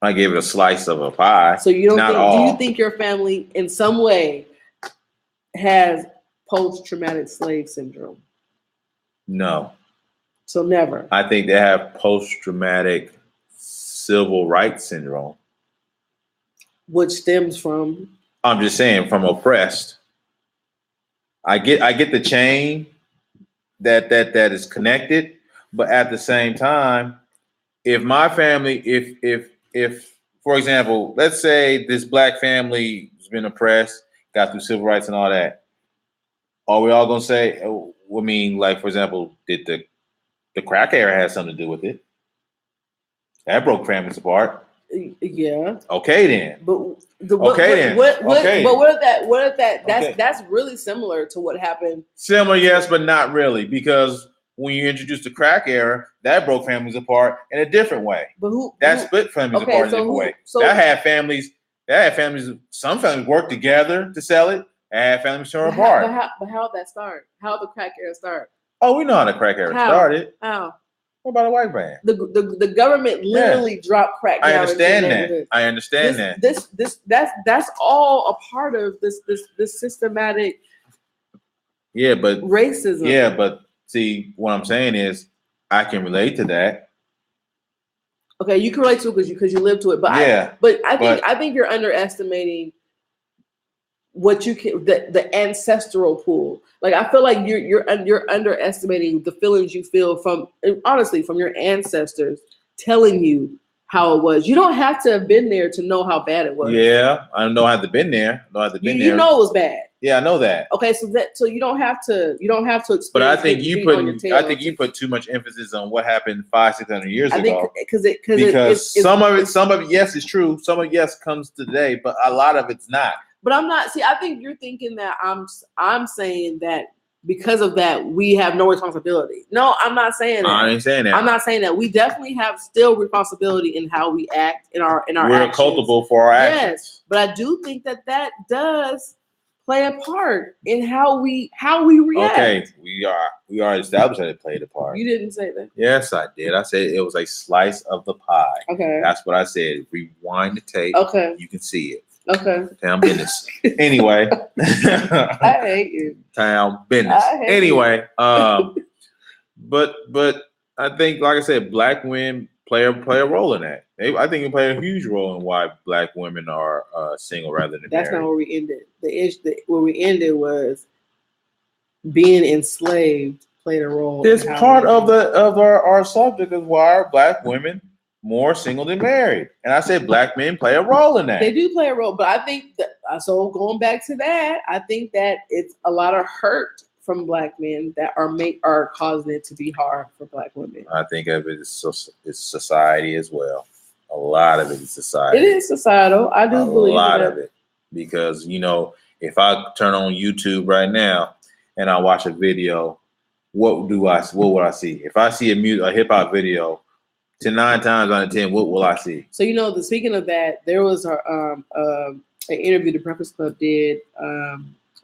I gave it a slice of a pie. So you don't think, all. Do you think your family in some way has post-traumatic slave syndrome? No. So never. I think they have post-traumatic civil rights syndrome. Which stems from? I'm just saying, from oppressed. I get the chain that is connected, but at the same time, if my family, if for example, let's say this black family has been oppressed, got through civil rights and all that, are we all gonna say? I mean, like for example, did the crack era have something to do with it? That broke families apart. Yeah. Okay then. But what if that Okay. that's really similar to what happened? Similar, yes, but not really, because when you introduce the crack era, that broke families apart in a different way. But that split families apart in a different way. That had families. Some families worked together to sell it. And had families torn apart. But how did that start? How did the crack era start? Oh, we know how the crack era started. How? What about a white man? The government literally dropped crack down. I understand that. I understand that. That's all a part of this systematic. Yeah, but racism. Yeah, but see, what I'm saying is, I can relate to that. Okay, you can relate to it because you live to it. But yeah, I think you're underestimating what you can the ancestral pool. Like I feel like you're underestimating the feelings you feel from your ancestors telling you how it was. You don't have to have been there to know how bad it was. Yeah, I know I have to been there. You know it was bad. Yeah, I know that. Okay, so you don't have to experience. But I think you put too much emphasis on what happened 500-600 years ago. Because some of it, yes, it's true. Some of it, yes, comes today, but a lot of it's not. But I'm not. See, I think you're thinking that I'm saying that because of that we have no responsibility. No, I'm not saying that. I ain't saying that. I'm not saying that. We definitely have still responsibility in how we act in our We're actions. accountable for our actions. Yes, but I do think that does play a part in how we react. Okay, we are established that it played a part. You didn't say that. Yes, I did. I said it was a slice of the pie. Okay, that's what I said. Rewind the tape. Okay, you can see it. Okay, Town business. Anyway, I hate you. Town business. Anyway, but I think, like I said, black women play a role in that. I think it play a huge role in why black women are single rather than That's married. not where we ended. Where we ended was being enslaved played a role. It's part of our subject is why are black women more single than married, and I said black men play a role in that. They do play a role, but I think that, so going back to that, I think that it's a lot of hurt from black men that are causing it to be hard for black women. I think of it as it's society as well. A lot of it is society. It is societal. I do believe a lot of it, because if I turn on YouTube right now and I watch a video, what would I see? If I see a hip hop video, 9 times out of 10, what will I see? So speaking of that, there was an interview the Breakfast Club did, I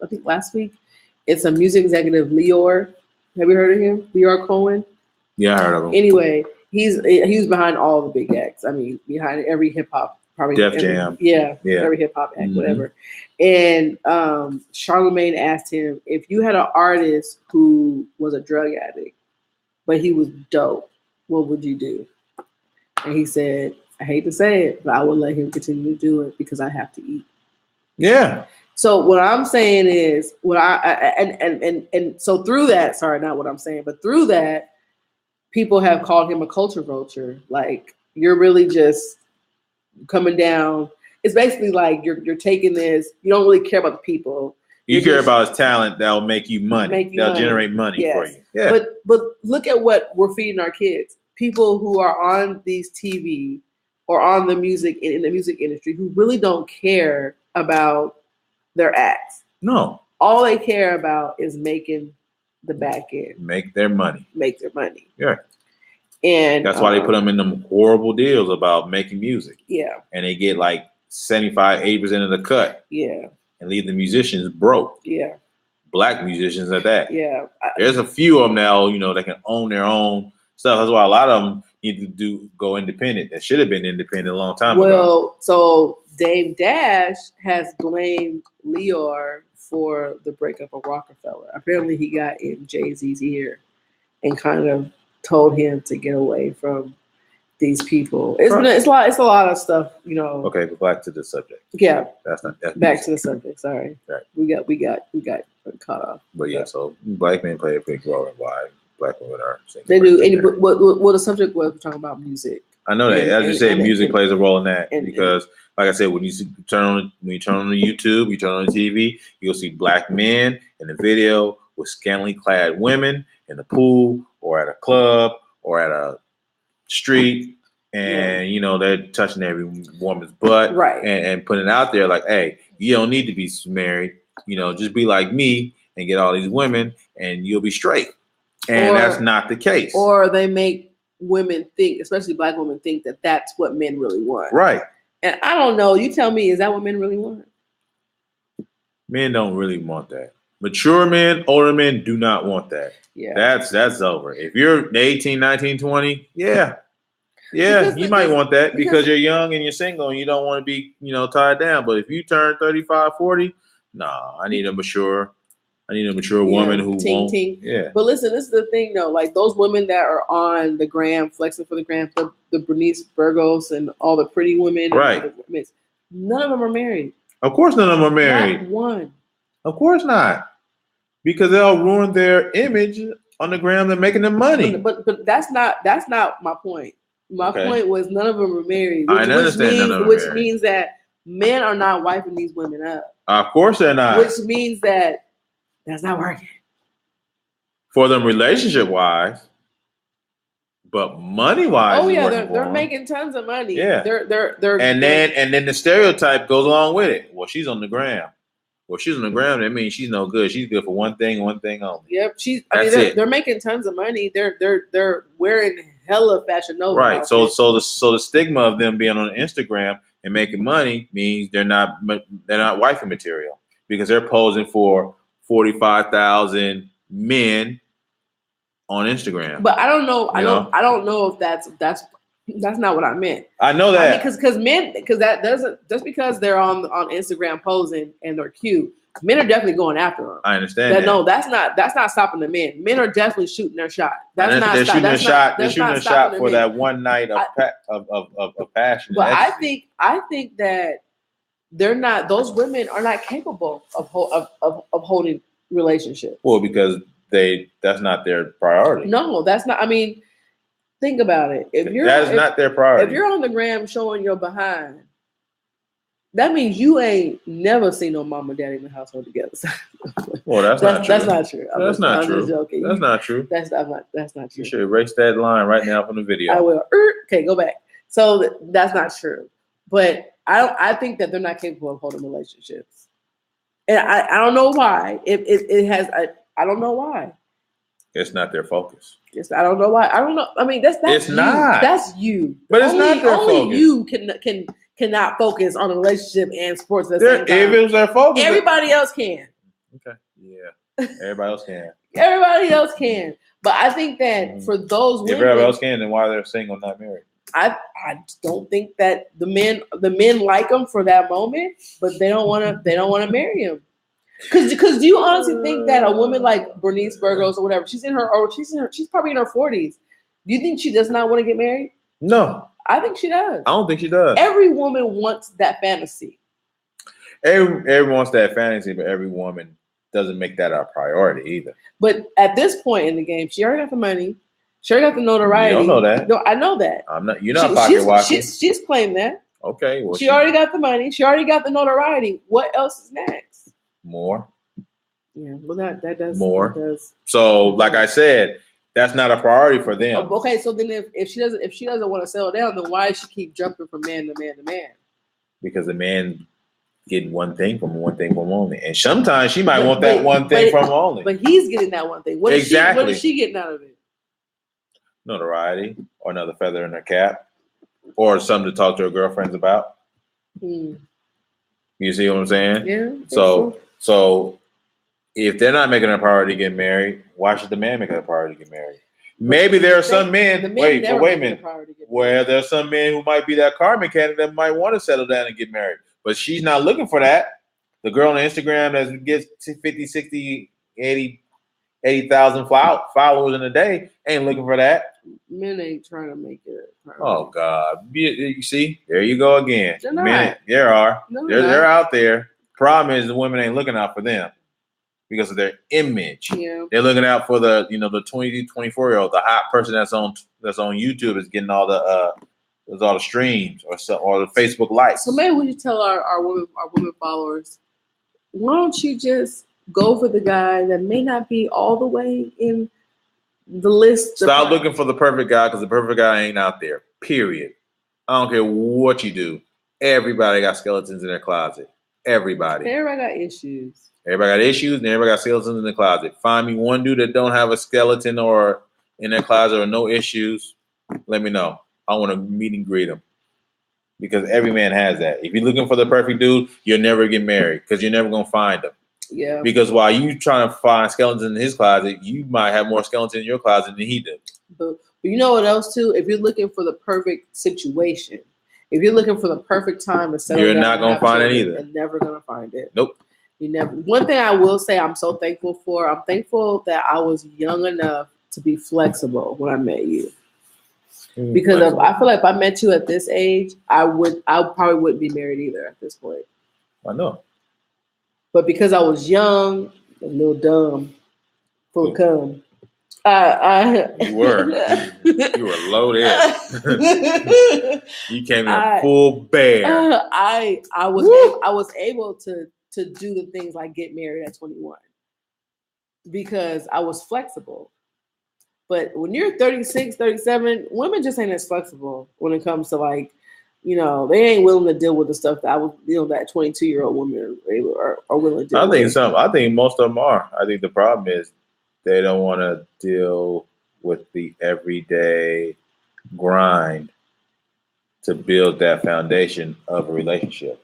think last week. It's a music executive, Leor. Have you heard of him? Leor Cohen? Yeah, I heard of him. Anyway, he was behind all the big acts. I mean, behind every hip hop, probably Def Jam. Yeah, every hip hop act, whatever. And Charlemagne asked him, if you had an artist who was a drug addict, but he was dope, what would you do? And he said, I hate to say it, but I would let him continue to do it because I have to eat. Yeah. So what I'm saying is, so through that, sorry, not what I'm saying, but through that, people have called him a culture vulture. Like, you're really just coming down. It's basically like you're taking this. You don't really care about the people. You care about his talent that'll make you money. That'll generate money for you. Yeah. But look at what we're feeding our kids. People who are on these TV or on the music in the music industry who really don't care about their acts. No. All they care about is making the back end. Make their money. Yeah. And that's why they put them in them horrible deals about making music. Yeah. And they get like 75-80% of the cut. Yeah. And leave the musicians broke. Yeah. Black musicians at that. Yeah. There's a few of them now, that can own their own stuff. That's why a lot of them need to go independent. That should have been independent a long time ago. Well, so Dame Dash has blamed Leor for the breakup of Rockefeller. Apparently he got in Jay-Z's ear and kind of told him to get away from these people. It's a lot of stuff, Okay, but back to the subject. Yeah. That's back to the subject. Sorry. Right. We got caught off. But yeah, so black men play a big role in why black women are single. They do. Well, the subject was we're talking about music. I know that. As you said, music plays a role in that and because, like I said, when you turn on the YouTube, you turn on the TV, you'll see black men in the video with scantily clad women in the pool or at a club or at a street, and they're touching every woman's butt, right, and putting it out there like, hey, you don't need to be married, just be like me and get all these women, and you'll be straight. And that's not the case. Or they make women think, especially black women, think that that's what men really want. Right. And I don't know. You tell me, is that what men really want? Men don't really want that. Mature men, older men do not want that. Yeah. That's over. If you're 18, 19, 20, yeah, you might want that because you're young and you're single and you don't want to be, tied down. But if you turn 35, 40, nah, I need a mature woman who won't. Yeah. But listen, this is the thing though. Like those women that are on the gram, flexing for the gram, the Bernice Burgos and all the pretty women. Right. None of them are married. Of course none of them are married. Not one. Of course not. Because they'll ruin their image on the gram. They're making them money. But that's not my point. My point was none of them are married. Which means that men are not wiping these women up. Of course they're not. Which means that that's not working. For them relationship wise, but money wise. Oh yeah, they're making tons of money. Yeah. They're and then the stereotype goes along with it. Well, she's on the gram. Well, she's on the ground. That means she's no good. She's good for one thing only. Yep, they're making tons of money. They're wearing hella Fashion Nova. Right. So the stigma of them being on Instagram and making money means they're not wifey material because they're posing for 45,000 men on Instagram. But I don't know. I don't know if that's not what I meant. I know that because that doesn't, just because they're on Instagram posing and they're cute, men are definitely going after them. I understand that. No, that's not stopping the men. Men are definitely shooting their shot. They're shooting a shot for that one night of passion. But I think that they're not. Those women are not capable of holding relationships. Well, because that's not their priority. No, that's not. I mean, think about it. That's not their priority. If you're on the gram showing your behind, that means you ain't never seen no mom and daddy in the household together. Well, that's not true. That's not true. That's not true. Just joking. That's not true. That's not true. You should erase that line right now from the video. I will. Okay, go back. So that's not true. But I think that they're not capable of holding relationships, and I don't know why. It has. I don't know why. It's not their focus. Yes, I don't know why. I don't know. I mean, that's it's you. Not. That's you. But it's not their focus. Only you cannot focus on a relationship and sports at the same time. If it was their focus, everybody else can. Okay. Yeah. Everybody else can. Everybody else can. But I think that for those women, if everybody else can, then why they're single, not married? I don't think that the men like them for that moment, but they don't want to marry him. Because do you honestly think that a woman like Bernice Burgos or whatever, she's probably in her 40s. Do you think she does not want to get married? No. I think she does. I don't think she does. Every woman wants that fantasy. Everyone wants that fantasy, but every woman doesn't make that our priority either. But at this point in the game, she already got the money. She already got the notoriety. You don't know that. No, I know that. You're not pocket watching. She's claimed that. Okay. Well, she already got the money. She already got the notoriety. What else is next? More. Yeah. Well, that does more. That does. So, like I said, that's not a priority for them. Okay. So then, if she doesn't want to settle down, then why does she keep jumping from man to man to man? Because the man getting one thing from only, and sometimes she might want that one thing from only. But he's getting that one thing. What is she getting out of it? Notoriety, or another feather in her cap, or something to talk to her girlfriends about. You see what I'm saying? Yeah. So if they're not making it a priority to get married, why should the man make it a priority to get married? Maybe there are some men. Wait a minute. Where there are some men who might be that car mechanic that might want to settle down and get married, but she's not looking for that. The girl on Instagram that gets 50, 60, 80,000 followers in a day ain't looking for that. Men ain't trying to make it. Oh God! You see, there you go again. Men, there are. They're out there. Problem is, the women ain't looking out for them because of their image. Yeah. They're looking out for the 20, 24-year-old, the hot person that's on YouTube is getting all the There's all the streams or the Facebook likes. So maybe we should tell our women followers, why don't you just go for the guy that may not be all the way in the list? Stop looking for the perfect guy, because the perfect guy ain't out there. Period. I don't care what you do. Everybody got skeletons in their closet. Everybody. Everybody got issues. Everybody got issues, and everybody got skeletons in the closet. Find me one dude that don't have a skeleton or in their closet or no issues. Let me know. I want to meet and greet him, because every man has that. If you're looking for the perfect dude, you'll never get married, because you're never gonna find him. Yeah. Because while you trying to find skeletons in his closet, you might have more skeletons in your closet than he does. But you know what else too? If you're looking for the perfect situation, if you're looking for the perfect time to settle down, you're not gonna find it either. You're never gonna find it. Nope. You never. One thing I will say, I'm so thankful for. I'm thankful that I was young enough to be flexible when I met you. Because I feel like if I met you at this age, I probably wouldn't be married either at this point. I know. But because I was young, a little dumb, full of cum, you were loaded. You came in full bear. I was able to do the things like get married at 21 because I was flexible. But when you're 36, 37, women just ain't as flexible when it comes to like, you know, they ain't willing to deal with the stuff that I was, you know, that 22-year-old women are willing to deal with. I think most of them are. I think the problem is they don't want to deal with the everyday grind to build that foundation of a relationship.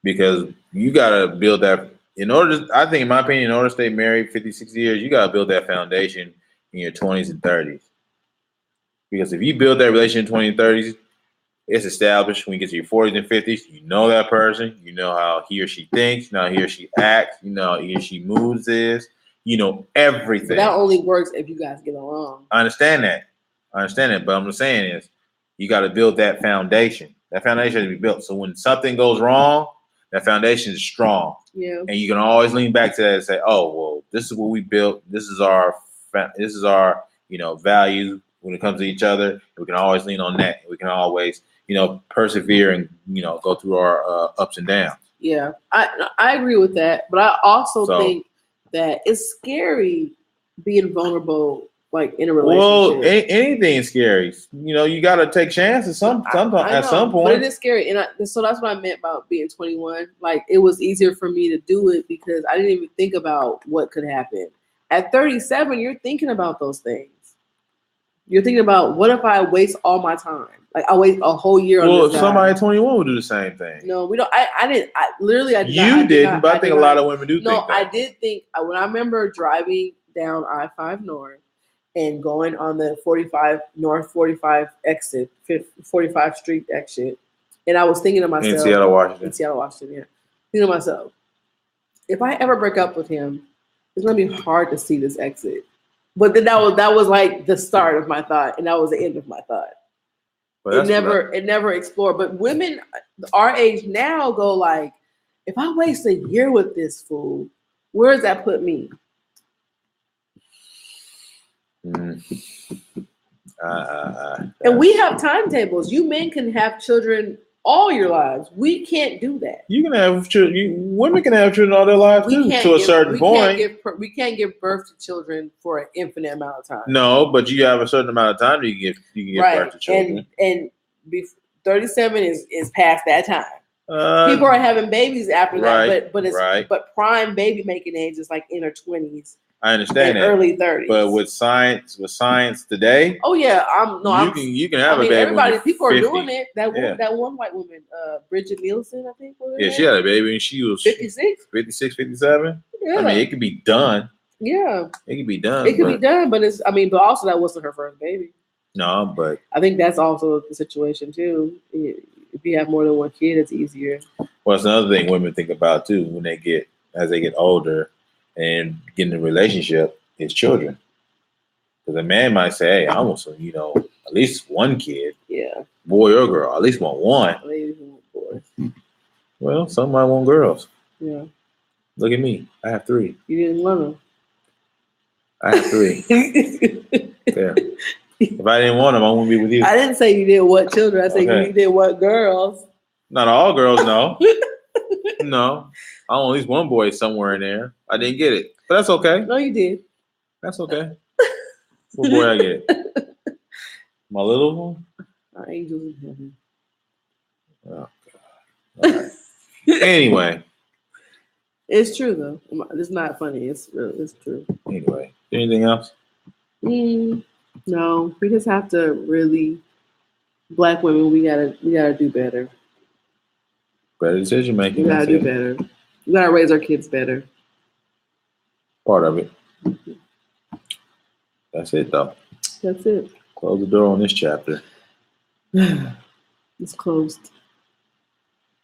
Because you got to build that I think in my opinion, in order to stay married 50, 60 years, you got to build that foundation in your 20s and 30s. Because if you build that relationship in 20s and 30s, it's established. When you get to your 40s and 50s, you know that person. You know how he or she thinks. You know how he or she acts. You know how he or she moves is. You know everything. But that only works if you guys get along. I understand that. But I'm just saying is you got to build that foundation. That foundation has to be built. So when something goes wrong, that foundation is strong. Yeah. And you can always lean back to that and say, oh, well, this is what we built. This is our value when it comes to each other. We can always lean on that. We can always, persevere and, go through our ups and downs. Yeah, I agree with that. But I also think that it's scary being vulnerable, like in a relationship. Well, anything is scary. You got to take chances at some point. But it is scary. And so that's what I meant about being 21. Like, it was easier for me to do it because I didn't even think about what could happen. At 37, you're thinking about those things. You're thinking about, what if I waste all my time? Like, I wait a whole year on this guy. Well, somebody at 21 would do the same thing. No, we don't. I didn't. You didn't, but I think a lot of women do think that. No, I did think, when I remember driving down I-5 North and going on the 45 North 45 exit, 45th Street exit, and I was thinking to myself. In Seattle, Washington, yeah. Thinking to myself, if I ever break up with him, it's going to be hard to see this exit. But then that was like the start of my thought, and that was the end of my thought. It never explored. But women our age now go like, if I waste a year with this fool, where does that put me? And we have timetables. You men can have children all your lives. We can't do that. You can have children. Women can have children all their lives too, to a certain point. We can't give birth to children for an infinite amount of time. No, but you have a certain amount of time you can give birth to children. And 37 is past that time. People are having babies after that, but prime baby making age is like in her 20s. I understand that. Early 30s. But with science today, oh yeah, you can have a baby. People are doing it. That one white woman, Bridget Nielsen, I think. She had a baby and she was 56, 57. Yeah. I mean, it could be done. Yeah, it could be done. It could be done, but but also that wasn't her first baby. No, but I think that's also the situation too. If you have more than one kid, it's easier. Well, it's another thing women think about too when as they get older and get in a relationship is children. Because a man might say, hey, I want some, at least one kid. Yeah. Boy or girl. At least want one. At least want boys. Well, some might want girls. Yeah. Look at me. I have 3. You didn't want them. I have 3. Yeah. If I didn't want them, I wouldn't be with you. I didn't say you didn't want children. I said Okay. you didn't want girls. Not all girls, no. No. I want at least one boy somewhere in there. I didn't get it. But that's okay. No, you did. That's okay. What boy I get? My little one? Our angels in heaven. Oh, God. All right. Anyway. It's true though. It's not funny. It's real. It's true. Anyway. Anything else? No, we just have to really. Black women, we gotta do better. Better decision making. We gotta do better. We gotta raise our kids better. Part of it. That's it, though. That's it. Close the door on this chapter. It's closed.